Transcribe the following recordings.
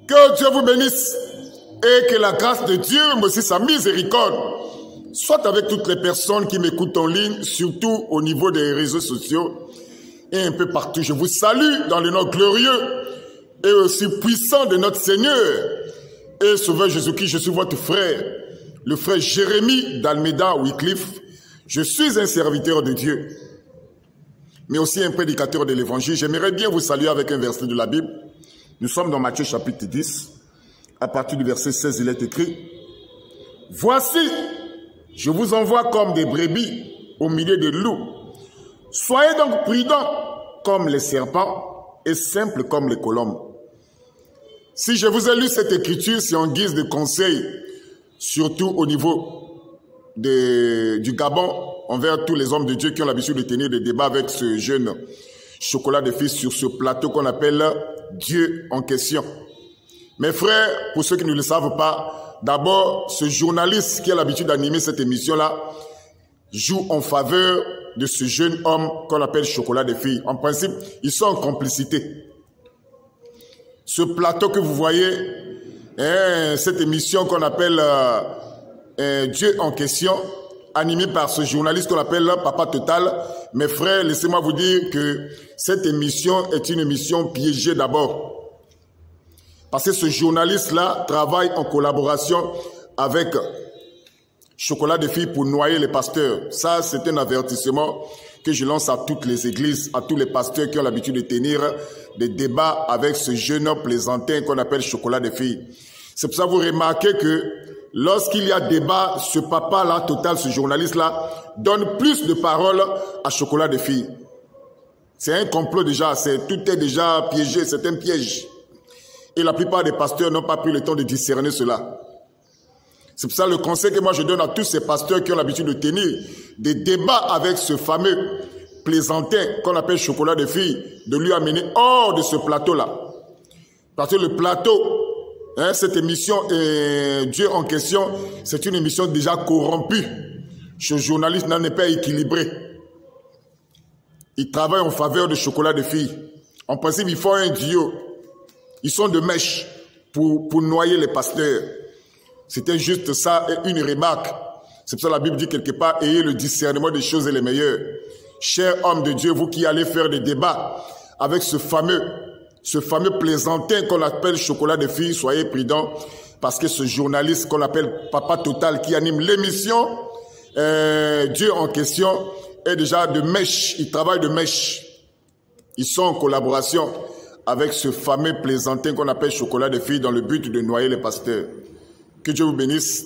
Que Dieu vous bénisse et que la grâce de Dieu, mais aussi sa miséricorde, soit avec toutes les personnes qui m'écoutent en ligne, surtout au niveau des réseaux sociaux et un peu partout. Je vous salue dans le nom glorieux et aussi puissant de notre Seigneur et Sauveur Jésus-Christ. Je suis votre frère, le frère Jérémie d'Almeida Wycliffe. Je suis un serviteur de Dieu, mais aussi un prédicateur de l'évangile. J'aimerais bien vous saluer avec un verset de la Bible. Nous sommes dans Matthieu chapitre 10. À partir du verset 16, il est écrit: Voici, je vous envoie comme des brebis au milieu des loups. Soyez donc prudents comme les serpents et simples comme les colombes. Si je vous ai lu cette écriture, c'est en guise de conseil, surtout au niveau du Gabon, envers tous les hommes de Dieu qui ont l'habitude de tenir des débats avec ce jeune Chocolat de Fils sur ce plateau qu'on appelle Dieu en question. Mes frères, pour ceux qui ne le savent pas, d'abord, ce journaliste qui a l'habitude d'animer cette émission-là joue en faveur de ce jeune homme qu'on appelle Chocolat de Fils. En principe, ils sont en complicité. Ce plateau que vous voyez, cette émission qu'on appelle Dieu en question, animée par ce journaliste qu'on appelle Papa Total. Mes frères, laissez-moi vous dire que cette émission est une émission piégée d'abord. Parce que ce journaliste-là travaille en collaboration avec Chocolat de Fils pour noyer les pasteurs. Ça, c'est un avertissement que je lance à toutes les églises, à tous les pasteurs qui ont l'habitude de tenir des débats avec ce jeune homme plaisantin qu'on appelle Chocolat de Fils. C'est pour ça que vous remarquez que lorsqu'il y a débat, ce papa-là, Total, ce journaliste-là, donne plus de paroles à Chocolat de Fils. C'est un complot déjà, tout est déjà piégé, c'est un piège. Et la plupart des pasteurs n'ont pas pris le temps de discerner cela. C'est pour ça le conseil que moi je donne à tous ces pasteurs qui ont l'habitude de tenir des débats avec ce fameux plaisantin qu'on appelle Chocolat de Fils, de lui amener hors de ce plateau-là. Parce que le plateau, cette émission, Dieu en question, c'est une émission déjà corrompue. Ce journaliste n'en est pas équilibré. Il travaille en faveur de Chocolat de Fils. En principe, il faut un duo. Ils sont de mèche pour noyer les pasteurs. C'était juste ça, une remarque. C'est pour ça que la Bible dit quelque part, ayez le discernement des choses et les meilleures. Chers hommes de Dieu, vous qui allez faire des débats avec ce fameux plaisantin qu'on appelle Chocolat de Fils, soyez prudents, parce que ce journaliste qu'on appelle Papa Total qui anime l'émission, Dieu en question, est déjà de mèche. Il travaille de mèche. Ils sont en collaboration avec ce fameux plaisantin qu'on appelle Chocolat de Fils dans le but de noyer les pasteurs. Que Dieu vous bénisse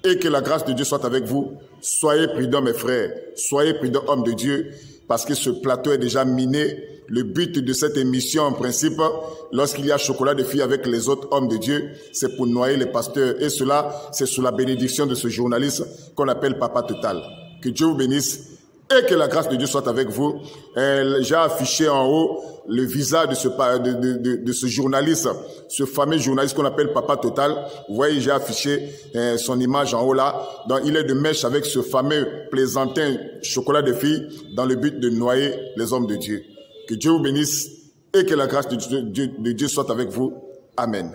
et que la grâce de Dieu soit avec vous. Soyez prudents, mes frères. Soyez prudents, hommes de Dieu, parce que ce plateau est déjà miné. Le but de cette émission, en principe, lorsqu'il y a Chocolat de Fils avec les autres hommes de Dieu, c'est pour noyer les pasteurs. Et cela, c'est sous la bénédiction de ce journaliste qu'on appelle Papa Total. Que Dieu vous bénisse et que la grâce de Dieu soit avec vous. J'ai affiché en haut le visage de ce journaliste, ce fameux journaliste qu'on appelle Papa Total. Vous voyez, j'ai affiché son image en haut là. Donc, il est de mèche avec ce fameux plaisantin Chocolat de Fils dans le but de noyer les hommes de Dieu. Que Dieu vous bénisse et que la grâce de Dieu soit avec vous. Amen.